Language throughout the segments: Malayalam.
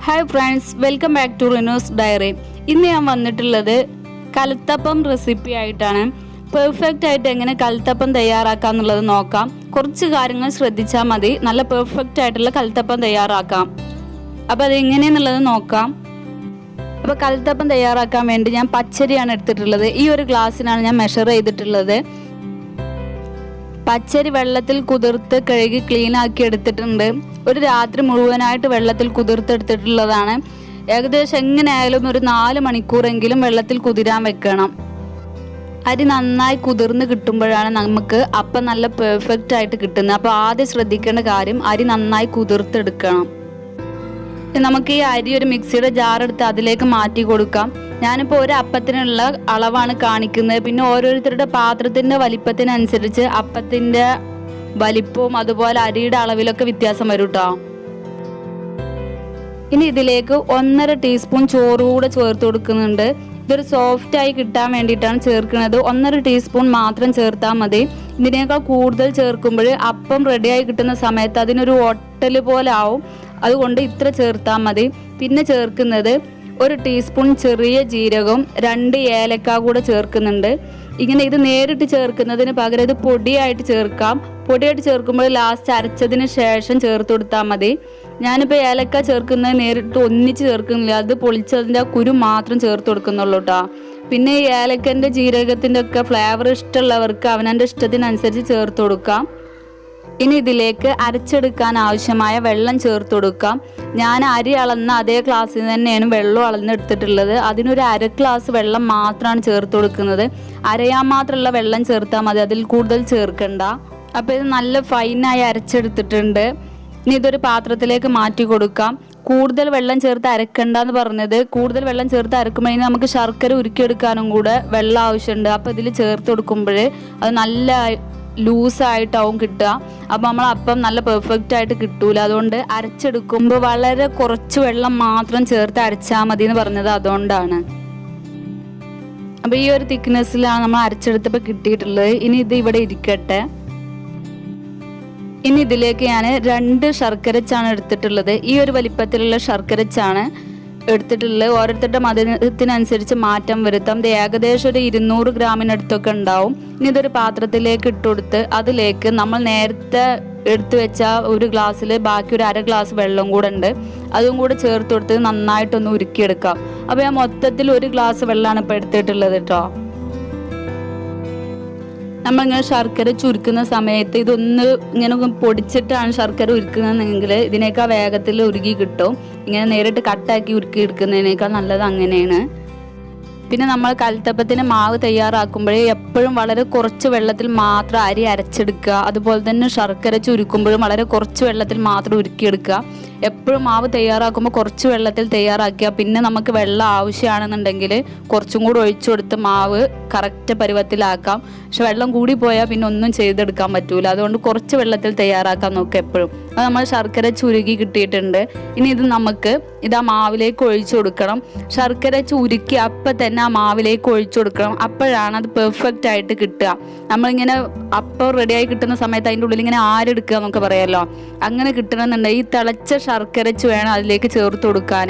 Hi friends, welcome back to Rinusdairy. ഇന്ന് ഞാൻ വന്നിട്ടുള്ളത് കലത്തപ്പം റെസിപ്പി ആയിട്ടാണ്. പെർഫെക്റ്റ് ആയിട്ട് എങ്ങനെ കലത്തപ്പം തയ്യാറാക്കാം എന്നുള്ളത് നോക്കാം. കുറച്ച് കാര്യങ്ങൾ ശ്രദ്ധിച്ചാൽ മതി, നല്ല പെർഫെക്റ്റ് ആയിട്ടുള്ള കലത്തപ്പം തയ്യാറാക്കാം. അപ്പോൾ അത് എങ്ങനെയെന്നുള്ളത് നോക്കാം. അപ്പോൾ കലത്തപ്പം തയ്യാറാക്കാൻ വേണ്ടി ഞാൻ പച്ചരിയാണ് എടുത്തിട്ടുള്ളത്. ഈ ഒരു ഗ്ലാസ്സിനാണ് ഞാൻ മെഷർ ചെയ്തിട്ടുള്ളത്. പച്ചരി വെള്ളത്തിൽ കുതിർത്ത് കഴുകി ക്ലീൻ ആക്കി എടുത്തിട്ടുണ്ട്. ഒരു രാത്രി മുഴുവനായിട്ട് വെള്ളത്തിൽ കുതിർത്തെടുത്തിട്ടുള്ളതാണ്. ഏകദേശം എങ്ങനെയായാലും ഒരു 4 മണിക്കൂറെങ്കിലും വെള്ളത്തിൽ കുതിരാൻ വെക്കണം. അരി നന്നായി കുതിർന്ന് കിട്ടുമ്പോഴാണ് നമുക്ക് അപ്പം നല്ല പെർഫെക്റ്റ് ആയിട്ട് കിട്ടുന്നത്. അപ്പോൾ ആദ്യം ശ്രദ്ധിക്കേണ്ട കാര്യം അരി നന്നായി കുതിർത്തെടുക്കണം. നമുക്ക് ഈ അരി ഒരു മിക്സിയുടെ ജാർ എടുത്ത് അതിലേക്ക് മാറ്റി കൊടുക്കാം. ഞാനിപ്പോൾ ഒരു അപ്പത്തിനുള്ള അളവാണ് കാണിക്കുന്നത്. പിന്നെ ഓരോരുത്തരുടെ പാത്രത്തിൻ്റെ വലിപ്പത്തിനനുസരിച്ച് അപ്പത്തിൻ്റെ വലിപ്പവും അതുപോലെ അരിയുടെ അളവിലൊക്കെ വ്യത്യാസം വരും കേട്ടോ. ഇനി ഇതിലേക്ക് 1.5 ടീസ്പൂൺ ചോറ് കൂടെ ചേർത്ത് കൊടുക്കുന്നുണ്ട്. ഇതൊരു സോഫ്റ്റ് ആയി കിട്ടാൻ വേണ്ടിയിട്ടാണ് ചേർക്കുന്നത്. 1.5 ടീസ്പൂൺ മാത്രം ചേർത്താൽ മതി. ഇതിനേക്കാൾ കൂടുതൽ ചേർക്കുമ്പോൾ അപ്പം റെഡിയായി കിട്ടുന്ന സമയത്ത് അതിനൊരു ഒട്ടൽ പോലെ ആവും. അതുകൊണ്ട് ഇത്ര ചേർത്താൽ മതി. പിന്നെ ചേർക്കുന്നത് 1 ടീസ്പൂൺ ചെറിയ ജീരകം, 2 ഏലക്ക കൂടെ ചേർക്കുന്നുണ്ട്. ഇങ്ങനെ ഇത് നേരിട്ട് ചേർക്കുന്നതിന് പകരം ഇത് പൊടിയായിട്ട് ചേർക്കാം. പൊടിയായിട്ട് ചേർക്കുമ്പോൾ ലാസ്റ്റ് അരച്ചതിന് ശേഷം ചേർത്ത് കൊടുത്താൽ മതി. ഞാനിപ്പോൾ ഏലക്ക ചേർക്കുന്നത് നേരിട്ട് ഒന്നിച്ച് ചേർക്കുന്നില്ല, അത് പൊളിച്ചതിൻ്റെ ആ കുരു മാത്രം ചേർത്ത് കൊടുക്കുന്നുള്ളൂ കേട്ടോ. പിന്നെ ഈ ഏലക്കൻ്റെ ജീരകത്തിൻ്റെ ഒക്കെ ഫ്ലേവർ ഇഷ്ടമുള്ളവർക്ക് അവനവൻ്റെ ഇഷ്ടത്തിനനുസരിച്ച് ചേർത്ത് കൊടുക്കാം. ഇനി ഇതിലേക്ക് അരച്ചെടുക്കാൻ ആവശ്യമായ വെള്ളം ചേർത്ത് കൊടുക്കാം. ഞാൻ അരി അളന്ന അതേ ഗ്ലാസ്സിൽ തന്നെയാണ് വെള്ളം അളന്നെടുത്തിട്ടുള്ളത്. അതിനൊരു 1/2 ഗ്ലാസ് വെള്ളം മാത്രമാണ് ചേർത്ത് കൊടുക്കുന്നത്. അരയാൻ മാത്രമുള്ള വെള്ളം ചേർത്താൽ മതി, അതിൽ കൂടുതൽ ചേർക്കണ്ട. അപ്പോൾ ഇത് നല്ല ഫൈനായി അരച്ചെടുത്തിട്ടുണ്ട്. ഇനി ഇതൊരു പാത്രത്തിലേക്ക് മാറ്റി കൊടുക്കാം. കൂടുതൽ വെള്ളം ചേർത്ത് അരക്കണ്ടെന്ന് പറഞ്ഞത്, കൂടുതൽ വെള്ളം ചേർത്ത് അരക്കുമ്പോൾ നമുക്ക് ശർക്കര ഉരുക്കിയെടുക്കാനും കൂടെ വെള്ളം ആവശ്യമുണ്ട്. അപ്പോൾ ഇതിൽ ചേർത്ത് കൊടുക്കുമ്പോൾ അത് നല്ല ലൂസായിട്ടാവും കിട്ടുക. അപ്പോൾ നമ്മൾ അപ്പം നല്ല പെർഫെക്റ്റ് ആയിട്ട് കിട്ടൂല. അതുകൊണ്ട് അരച്ചെടുക്കുമ്പോൾ വളരെ കുറച്ച് വെള്ളം മാത്രം ചേർത്ത് അരച്ചാൽ മതി എന്ന് പറഞ്ഞത് അതുകൊണ്ടാണ്. അപ്പോൾ ഈ ഒരു തിക്നെസ്സിലാണ് നമ്മൾ അരച്ചെടുത്തപ്പോൾ കിട്ടിയിട്ടുള്ളത്. ഇനി ഇത് ഇവിടെ ഇരിക്കട്ടെ. ഇനി ഇതിലേക്ക് ഞാൻ 2 ശർക്കരച്ചാണ് എടുത്തിട്ടുള്ളത്. ഈ ഒരു വലിപ്പത്തിലുള്ള ശർക്കരച്ചാണ് എടുത്തിട്ടുള്ളത്. ഓരോരുത്തരുടെ മധുരത്തിനനുസരിച്ച് മാറ്റം വരുത്താം. ഇത് ഏകദേശം ഒരു 200 ഗ്രാമിനടുത്തൊക്കെ ഉണ്ടാവും. ഇനി ഇതൊരു പാത്രത്തിലേക്ക് ഇട്ടുകൊടുത്ത് അതിലേക്ക് നമ്മൾ നേരത്തെ എടുത്തു വെച്ച ഒരു ഗ്ലാസ്സിൽ ബാക്കി ഒരു 1/2 ഗ്ലാസ് വെള്ളം കൂടെ ഉണ്ട്, അതും കൂടെ ചേർത്ത് കൊടുത്ത് നന്നായിട്ടൊന്ന് ഉരുക്കിയെടുക്കാം. അപ്പോൾ ഞാൻ മൊത്തത്തിൽ 1 ഗ്ലാസ് വെള്ളമാണ് ഇപ്പോൾ എടുത്തിട്ടുള്ളത് കേട്ടോ. നമ്മളിങ്ങനെ ശർക്കര ചുരുക്കുന്ന സമയത്ത് ഇതൊന്ന് ഇങ്ങനെ പൊടിച്ചിട്ടാണ് ശർക്കര ഉരുക്കുന്നതെങ്കിൽ ഇതിനേക്കാൾ വേഗത്തിൽ ഉരുകി കിട്ടും. ഇങ്ങനെ നേരിട്ട് കട്ടാക്കി ഉരുക്കി എടുക്കുന്നതിനേക്കാൾ നല്ലത് അങ്ങനെയാണ്. പിന്നെ നമ്മൾ കലത്തപ്പത്തിന് മാവ് തയ്യാറാക്കുമ്പോഴേ എപ്പോഴും വളരെ കുറച്ച് വെള്ളത്തിൽ മാത്രം അരി അരച്ചെടുക്കുക. അതുപോലെ തന്നെ ശർക്കര ചുരുക്കുമ്പോഴും വളരെ കുറച്ച് വെള്ളത്തിൽ മാത്രം ഉരുക്കിയെടുക്കുക. എപ്പോഴും മാവ് തയ്യാറാക്കുമ്പോൾ കുറച്ച് വെള്ളത്തിൽ തയ്യാറാക്കുക. പിന്നെ നമുക്ക് വെള്ളം ആവശ്യമാണെന്നുണ്ടെങ്കിൽ കുറച്ചും കൂടി ഒഴിച്ചു കൊടുത്ത് മാവ് കറക്റ്റ് പരുവത്തിലാക്കാം. പക്ഷെ വെള്ളം കൂടി പോയാൽ പിന്നെ ഒന്നും ചെയ്തെടുക്കാൻ പറ്റൂല. അതുകൊണ്ട് കുറച്ച് വെള്ളത്തിൽ തയ്യാറാക്കാൻ നോക്കുക എപ്പോഴും. അത് നമ്മൾ ശർക്കര ചുരുക്കി കിട്ടിയിട്ടുണ്ട്. ഇനി ഇത് നമുക്ക് ആ മാവിലേക്ക് ഒഴിച്ചു കൊടുക്കണം. ശർക്കര ചുരുക്കി അപ്പം തന്നെ ആ മാവിലേക്ക് ഒഴിച്ചു കൊടുക്കണം. അപ്പോഴാണ് അത് പെർഫെക്റ്റ് ആയിട്ട് കിട്ടുക. നമ്മളിങ്ങനെ അപ്പം റെഡിയായി കിട്ടുന്ന സമയത്ത് അതിൻ്റെ ഉള്ളിൽ ഇങ്ങനെ ആരെടുക്കുക എന്നൊക്കെ പറയാമല്ലോ, അങ്ങനെ കിട്ടണമെന്നുണ്ടെങ്കിൽ ഈ തിളച്ച ശർക്കരച്ച് വേണം അതിലേക്ക് ചേർത്ത് കൊടുക്കാൻ.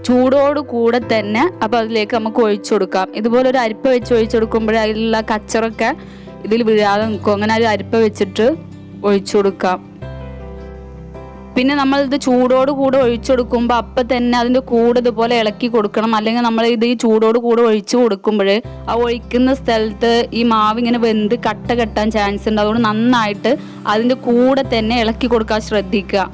ചൂടോട് കൂടെ തന്നെ അപ്പോൾ അതിലേക്ക് നമുക്ക് ഒഴിച്ചു കൊടുക്കാം. ഇതുപോലെ ഒരു അരിപ്പ വെച്ച് ഒഴിച്ചു കൊടുക്കുമ്പോൾ അതിലുള്ള കച്ചറൊക്കെ ഇതിൽ വീഴാതെ നിൽക്കും. അങ്ങനെ ഒരു അരിപ്പ വെച്ചിട്ട് ഒഴിച്ചു കൊടുക്കാം. പിന്നെ നമ്മളിത് ചൂടോട് കൂടെ ഒഴിച്ചു കൊടുക്കുമ്പോൾ അപ്പം തന്നെ അതിൻ്റെ കൂടെ ഇതുപോലെ ഇളക്കി കൊടുക്കണം. അല്ലെങ്കിൽ നമ്മൾ ഇത് ഈ ചൂടോട് കൂടെ ഒഴിച്ചു കൊടുക്കുമ്പോൾ ആ ഒഴിക്കുന്ന സ്ഥലത്ത് ഈ മാവ് ഇങ്ങനെ വെന്ത് കട്ട കെട്ടാൻ ചാൻസ് ഉണ്ട്. അതുകൊണ്ട് നന്നായിട്ട് അതിൻ്റെ കൂടെ തന്നെ ഇളക്കി കൊടുക്കാൻ ശ്രദ്ധിക്കുക.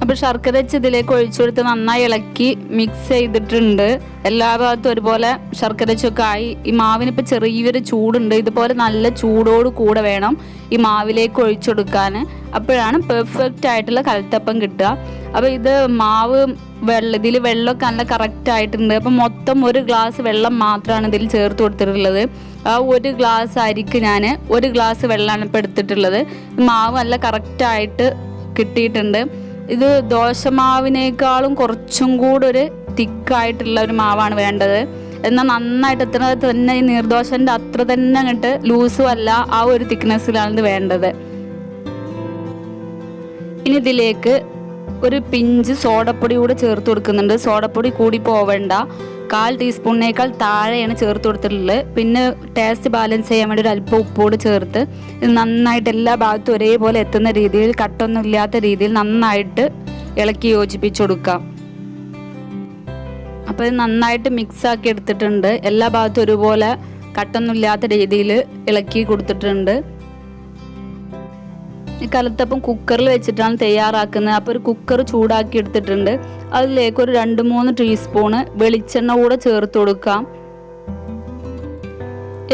അപ്പോൾ ശർക്കര വെച്ച് ഇതിലേക്ക് ഒഴിച്ചു കൊടുത്ത് നന്നായി ഇളക്കി മിക്സ് ചെയ്തിട്ടുണ്ട്. എല്ലാ ഭാഗത്തും ഒരുപോലെ ശർക്കര വെച്ചൊക്കെ ആയി. ഈ മാവിനിപ്പോൾ ചെറിയൊരു ചൂടുണ്ട്. ഇതുപോലെ നല്ല ചൂടോട് കൂടെ വേണം ഈ മാവിലേക്ക് ഒഴിച്ചു കൊടുക്കാൻ. അപ്പോഴാണ് പെർഫെക്റ്റ് ആയിട്ടുള്ള കലത്തപ്പം കിട്ടുക. അപ്പോൾ ഇത് മാവ് ഇതിൽ വെള്ളമൊക്കെ നല്ല കറക്റ്റ് ആയിട്ടുണ്ട്. അപ്പം മൊത്തം 1 ഗ്ലാസ് വെള്ളം മാത്രമാണ് ഇതിൽ ചേർത്ത് കൊടുത്തിട്ടുള്ളത്. ആ 1 ഗ്ലാസ് അരിക്ക് ഞാൻ 1 ഗ്ലാസ് വെള്ളമാണ് ഇപ്പോൾ എടുത്തിട്ടുള്ളത്. മാവ് നല്ല കറക്റ്റായിട്ട് കിട്ടിയിട്ടുണ്ട്. ഇത് ദോശമാവിനേക്കാളും കുറച്ചും കൂടെ ഒരു തിക്കായിട്ടുള്ള ഒരു മാവാണ് വേണ്ടത്. എന്നാൽ നന്നായിട്ട് എത്ര തന്നെ ഈ നീർദോശൻ്റെ അത്ര തന്നെ അങ്ങോട്ട് ലൂസും അല്ല, ആ ഒരു തിക്നെസ്സിലാണ് ഇത് വേണ്ടത്. ഇനി ഇതിലേക്ക് ഒരു പിഞ്ച് സോഡപ്പൊടി കൂടെ ചേർത്ത് കൊടുക്കുന്നുണ്ട്. സോഡപ്പൊടി കൂടി പോവേണ്ട, 1/4 ടീസ്പൂണിനേക്കാൾ താഴെയാണ് ചേർത്ത് കൊടുത്തിട്ടുള്ളത്. പിന്നെ ടേസ്റ്റ് ബാലൻസ് ചെയ്യാൻ വേണ്ടി ഒരു അല്പം ഉപ്പോട് ചേർത്ത് ഇത് നന്നായിട്ട് എല്ലാ ഭാഗത്തും ഒരേപോലെ എത്തുന്ന രീതിയിൽ, കട്ടൊന്നും ഇല്ലാത്ത രീതിയിൽ നന്നായിട്ട് ഇളക്കി യോജിപ്പിച്ച് കൊടുക്കാം. അപ്പോൾ ഇത് നന്നായിട്ട് മിക്സ് ആക്കി എടുത്തിട്ടുണ്ട്. എല്ലാ ഭാഗത്തും ഒരുപോലെ കട്ടൊന്നും ഇല്ലാത്ത രീതിയിൽ ഇളക്കി കൊടുത്തിട്ടുണ്ട്. ഈ കലത്തപ്പം കുക്കറിൽ വെച്ചിട്ടാണ് തയ്യാറാക്കുന്നത്. അപ്പോൾ ഒരു കുക്കർ ചൂടാക്കി എടുത്തിട്ടുണ്ട്. അതിലേക്ക് ഒരു 2-3 ടീസ്പൂണ് വെളിച്ചെണ്ണ കൂടെ ചേർത്ത് കൊടുക്കാം.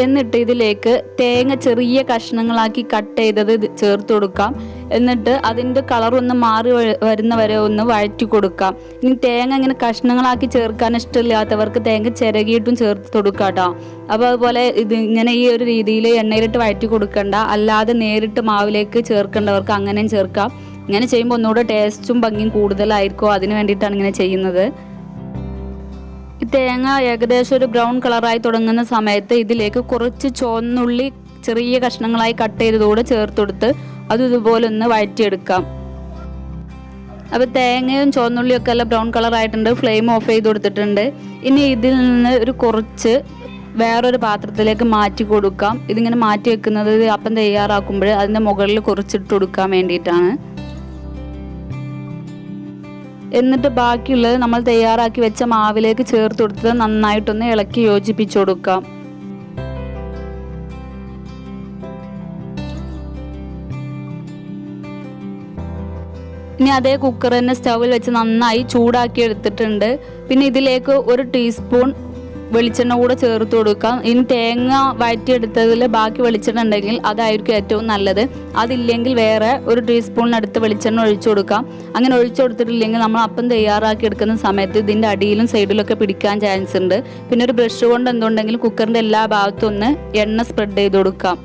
എന്നിട്ട് ഇതിലേക്ക് തേങ്ങ ചെറിയ കഷ്ണങ്ങളാക്കി കട്ട് ചെയ്തത് ചേർത്ത് കൊടുക്കാം. എന്നിട്ട് അതിൻ്റെ കളറൊന്ന് മാറി വരുന്ന വരെ ഒന്ന് വഴറ്റി കൊടുക്കാം. ഇനി തേങ്ങ ഇങ്ങനെ കഷ്ണങ്ങളാക്കി ചേർക്കാൻ ഇഷ്ടമില്ലാത്തവർക്ക് തേങ്ങ ചിരകിയിട്ടും ചേർത്ത് കൊടുക്കാം കേട്ടോ. അപ്പോൾ അതുപോലെ ഇത് ഇങ്ങനെ ഈ ഒരു രീതിയിൽ എണ്ണയിലിട്ട് വഴറ്റി കൊടുക്കണ്ട, അല്ലാതെ നേരിട്ട് മാവിലേക്ക് ചേർക്കേണ്ടവർക്ക് അങ്ങനെയും ചേർക്കാം. ഇങ്ങനെ ചെയ്യുമ്പോൾ ഒന്നുകൂടെ ടേസ്റ്റും ഭംഗിയും കൂടുതലായിരിക്കും. അതിന് വേണ്ടിയിട്ടാണ് ഇങ്ങനെ ചെയ്യുന്നത്. ഈ തേങ്ങ ഏകദേശം ഒരു ബ്രൗൺ കളറായി തുടങ്ങുന്ന സമയത്ത് ഇതിലേക്ക് കുറച്ച് ചുവന്നുള്ളി ചെറിയ കഷ്ണങ്ങളായി കട്ട് ചെയ്തതോടെ ചേർത്ത് കൊടുത്ത് അത് ഇതുപോലെ ഒന്ന് വഴറ്റിയെടുക്കാം. അപ്പോൾ തേങ്ങയും ചുവന്നുള്ളിയൊക്കെ എല്ലാം ബ്രൗൺ കളറായിട്ടുണ്ട്. ഫ്ലെയിം ഓഫ് ചെയ്ത് കൊടുത്തിട്ടുണ്ട്. ഇനി ഇതിൽ നിന്ന് ഒരു കുറച്ച് വേറൊരു പാത്രത്തിലേക്ക് മാറ്റി കൊടുക്കാം. ഇതിങ്ങനെ മാറ്റി വെക്കുന്നത് അപ്പം തയ്യാറാക്കുമ്പോൾ അതിൻ്റെ മുകളിൽ കുറച്ചിട്ട് കൊടുക്കാൻ വേണ്ടിയിട്ടാണ്. എന്നിട്ട് ബാക്കിയുള്ളത് നമ്മൾ തയ്യാറാക്കി വെച്ച മാവിലേക്ക് ചേർത്ത് കൊടുത്ത് നന്നായിട്ടൊന്ന് ഇളക്കി യോജിപ്പിച്ചു കൊടുക്കാം. ഇനി അതേ കുക്കർ തന്നെ സ്റ്റൗവിൽ വെച്ച് നന്നായി ചൂടാക്കി എടുത്തിട്ടുണ്ട്. പിന്നെ ഇതിലേക്ക് 1 ടീസ്പൂൺ വെളിച്ചെണ്ണ കൂടെ ചേർത്ത് കൊടുക്കാം. ഇനി തേങ്ങ വഴറ്റിയെടുത്തതിൽ ബാക്കി വെളിച്ചെണ്ണ ഉണ്ടെങ്കിൽ അതായിരിക്കും ഏറ്റവും നല്ലത്. അതില്ലെങ്കിൽ വേറെ 1 ടീസ്പൂണിനടുത്ത് വെളിച്ചെണ്ണ ഒഴിച്ചു കൊടുക്കാം. അങ്ങനെ ഒഴിച്ചു കൊടുത്തിട്ടില്ലെങ്കിൽ നമ്മൾ അപ്പം തയ്യാറാക്കി എടുക്കുന്ന സമയത്ത് ഇതിൻ്റെ അടിയിലും സൈഡിലൊക്കെ പിടിക്കാൻ ചാൻസ് ഉണ്ട്. പിന്നെ ഒരു ബ്രഷ് കൊണ്ട് എന്തുണ്ടെങ്കിലും കുക്കറിൻ്റെ എല്ലാ ഭാഗത്തും ഒന്ന് എണ്ണ സ്പ്രെഡ് ചെയ്ത് കൊടുക്കാം.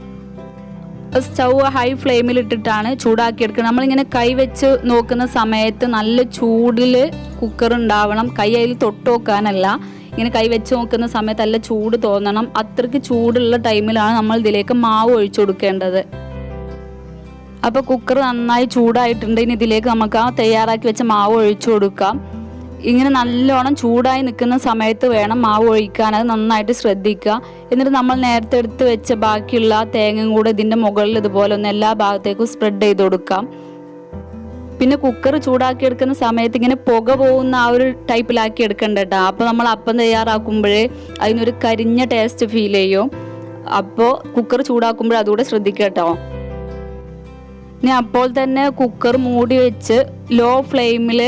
സ്റ്റൗ ഹൈ ഫ്ലെയിമിൽ ഇട്ടിട്ടാണ് ചൂടാക്കിയെടുക്കുന്നത്. നമ്മളിങ്ങനെ കൈ വെച്ച് നോക്കുന്ന സമയത്ത് നല്ല ചൂടിൽ കുക്കർ ഉണ്ടാവണം. കൈ അതിൽ തൊട്ട് നോക്കാനല്ല, ഇങ്ങനെ കൈ വെച്ച് നോക്കുന്ന സമയത്ത് നല്ല ചൂട് തോന്നണം. അത്രയ്ക്ക് ചൂടുള്ള ടൈമിലാണ് നമ്മൾ ഇതിലേക്ക് മാവ് ഒഴിച്ചു കൊടുക്കേണ്ടത്. അപ്പോൾ കുക്കർ നന്നായി ചൂടായിട്ടുണ്ട്. ഇനി ഇതിലേക്ക് നമുക്ക് ആ തയ്യാറാക്കി വെച്ച മാവ് ഒഴിച്ചു കൊടുക്കാം. ഇങ്ങനെ നല്ലോണം ചൂടായി നിൽക്കുന്ന സമയത്ത് വേണം മാവ് ഒഴിക്കാൻ. അത് നന്നായിട്ട് ശ്രദ്ധിക്കുക. എന്നിട്ട് നമ്മൾ നേരത്തെ എടുത്ത് വെച്ച ബാക്കിയുള്ള തേങ്ങയും കൂടെ ഇതിൻ്റെ മുകളിൽ ഇതുപോലെ ഒന്ന് എല്ലാ ഭാഗത്തേക്കും സ്പ്രെഡ് ചെയ്ത് കൊടുക്കാം. പിന്നെ കുക്കർ ചൂടാക്കി എടുക്കുന്ന സമയത്ത് ഇങ്ങനെ പുക പോകുന്ന ആ ഒരു ടൈപ്പിലാക്കി എടുക്കണ്ട കേട്ടോ. അപ്പോൾ നമ്മൾ അപ്പം തയ്യാറാക്കുമ്പോഴേ അതിനൊരു കരിഞ്ഞ ടേസ്റ്റ് ഫീൽ ചെയ്യും. അപ്പോൾ കുക്കർ ചൂടാക്കുമ്പോൾ അതുകൂടെ ശ്രദ്ധിക്കുക കേട്ടോ. ഇനി അപ്പോൾ തന്നെ കുക്കർ മൂടി വെച്ച് ലോ ഫ്ലെയിമിൽ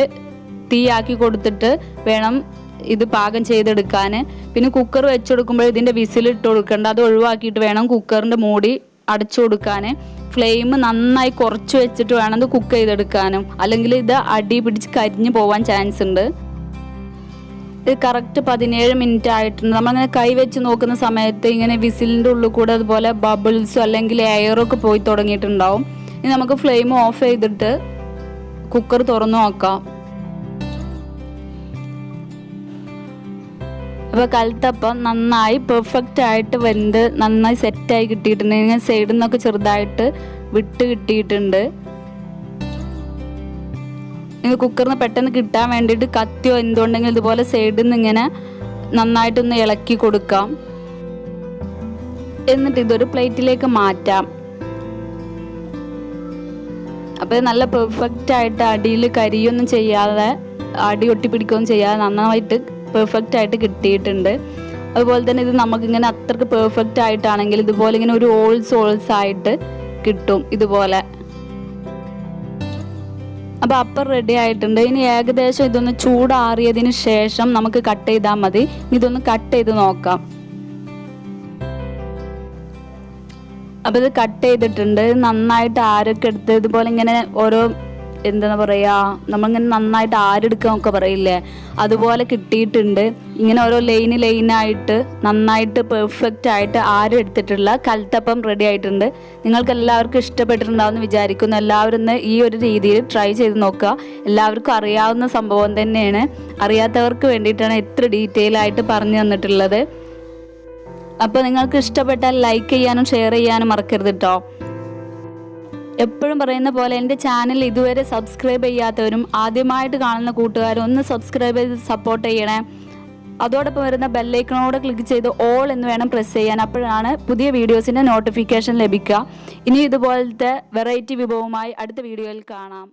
തീയാക്കി കൊടുത്തിട്ട് വേണം ഇത് പാകം ചെയ്തെടുക്കാൻ. പിന്നെ കുക്കർ വെച്ചെടുക്കുമ്പോൾ ഇതിൻ്റെ വിസിലിട്ട് കൊടുക്കേണ്ട, അത് ഒഴിവാക്കിയിട്ട് വേണം കുക്കറിൻ്റെ മൂടി അടച്ചു കൊടുക്കാൻ. ഫ്ലെയിം നന്നായി കുറച്ച് വെച്ചിട്ട് വേണം ഇത് കുക്ക് ചെയ്തെടുക്കാനും, അല്ലെങ്കിൽ ഇത് അടി പിടിച്ച് കരിഞ്ഞു പോവാൻ ചാൻസ് ഉണ്ട്. ഇത് കറക്റ്റ് 17 മിനിറ്റ് ആയിട്ടുണ്ട്. നമ്മളങ്ങനെ കൈ വെച്ച് നോക്കുന്ന സമയത്ത് ഇങ്ങനെ വിസിലിൻ്റെ ഉള്ളിൽ കൂടെ അതുപോലെ ബബിൾസോ അല്ലെങ്കിൽ എയറൊക്കെ പോയി തുടങ്ങിയിട്ടുണ്ടാവും. ഇനി നമുക്ക് ഫ്ലെയിം ഓഫ് ചെയ്തിട്ട് കുക്കർ തുറന്നു നോക്കാം. അപ്പോൾ കലത്തപ്പം നന്നായി പെർഫെക്റ്റ് ആയിട്ട് വെന്ത് നന്നായി സെറ്റായി കിട്ടിയിട്ടുണ്ട്. ഇങ്ങനെ സൈഡിൽ നിന്നൊക്കെ ചെറുതായിട്ട് വിട്ട് കിട്ടിയിട്ടുണ്ട്. കുക്കറിന് പെട്ടെന്ന് കിട്ടാൻ വേണ്ടിയിട്ട് കത്തിയോ എന്തുണ്ടെങ്കിൽ ഇതുപോലെ സൈഡിൽ നിന്ന് ഇങ്ങനെ നന്നായിട്ടൊന്ന് ഇളക്കി കൊടുക്കാം. എന്നിട്ട് ഇതൊരു പ്ലേറ്റിലേക്ക് മാറ്റാം. അപ്പോൾ നല്ല പെർഫെക്റ്റ് ആയിട്ട് അടിയിൽ കരിയൊന്നും ചെയ്യാതെ, അടി ഒട്ടി പിടിക്കുകയൊന്നും ചെയ്യാതെ നന്നായിട്ട് പെർഫെക്റ്റ് ആയിട്ട് കിട്ടിയിട്ടുണ്ട്. അതുപോലെ തന്നെ ഇത് നമുക്കിങ്ങനെ അത്രക്ക് പെർഫെക്റ്റ് ആയിട്ടാണെങ്കിൽ ഇതുപോലെ ഇങ്ങനെ ഒരു ഓൾസ് ആയിട്ട് കിട്ടും ഇതുപോലെ. അപ്പോൾ അപ്പം റെഡി ആയിട്ടുണ്ട്. ഇനി ഏകദേശം ഇതൊന്ന് ചൂടാറിയതിന് ശേഷം നമുക്ക് കട്ട് ചെയ്താൽ മതി. ഇതൊന്ന് കട്ട് ചെയ്ത് നോക്കാം. അപ്പോൾ ഇത് കട്ട് ചെയ്തിട്ടുണ്ട്. നന്നായിട്ട് ആരൊക്കെ എടുത്ത് ഇതുപോലെ ഇങ്ങനെ ഓരോ എന്താ പറയുക, നമ്മളിങ്ങനെ നന്നായിട്ട് ആരെടുക്കാന്നൊക്കെ പറയില്ലേ, അതുപോലെ കിട്ടിയിട്ടുണ്ട്. ഇങ്ങനെ ഓരോ ലൈനായിട്ട് നന്നായിട്ട് പെർഫെക്റ്റ് ആയിട്ട് ആരെടുത്തിട്ടുള്ള കലത്തപ്പം റെഡി ആയിട്ടുണ്ട്. നിങ്ങൾക്ക് എല്ലാവർക്കും ഇഷ്ടപ്പെട്ടിട്ടുണ്ടാവുമെന്ന് വിചാരിക്കുന്നു. എല്ലാവരും ഒന്ന് ഈ ഒരു രീതിയിൽ ട്രൈ ചെയ്ത് നോക്കുക. എല്ലാവർക്കും അറിയാവുന്ന സംഭവം തന്നെയാണ്. അറിയാത്തവർക്ക് വേണ്ടിയിട്ടാണ് ഇത്ര ഡീറ്റെയിൽ ആയിട്ട് പറഞ്ഞു തന്നിട്ടുള്ളത്. അപ്പോൾ നിങ്ങൾക്ക് ഇഷ്ടപ്പെട്ടാൽ ലൈക്ക് ചെയ്യാനും ഷെയർ ചെയ്യാനും മറക്കരുത് കേട്ടോ. എപ്പോഴും പറയുന്ന പോലെ എൻ്റെ ചാനൽ ഇതുവരെ സബ്സ്ക്രൈബ് ചെയ്യാത്തവരും ആദ്യമായിട്ട് കാണുന്ന കൂട്ടുകാരും ഒന്ന് സബ്സ്ക്രൈബ് ചെയ്ത് സപ്പോർട്ട് ചെയ്യണേ. അതോടൊപ്പം വരുന്ന ബെല്ലൈക്കണോട് ക്ലിക്ക് ചെയ്ത് ഓൾ എന്ന് വേണം പ്രസ് ചെയ്യാൻ. അപ്പോഴാണ് പുതിയ വീഡിയോസിൻ്റെ നോട്ടിഫിക്കേഷൻ ലഭിക്കുക. ഇനി ഇതുപോലത്തെ വെറൈറ്റി വിഭവമായി അടുത്ത വീഡിയോയിൽ കാണാം.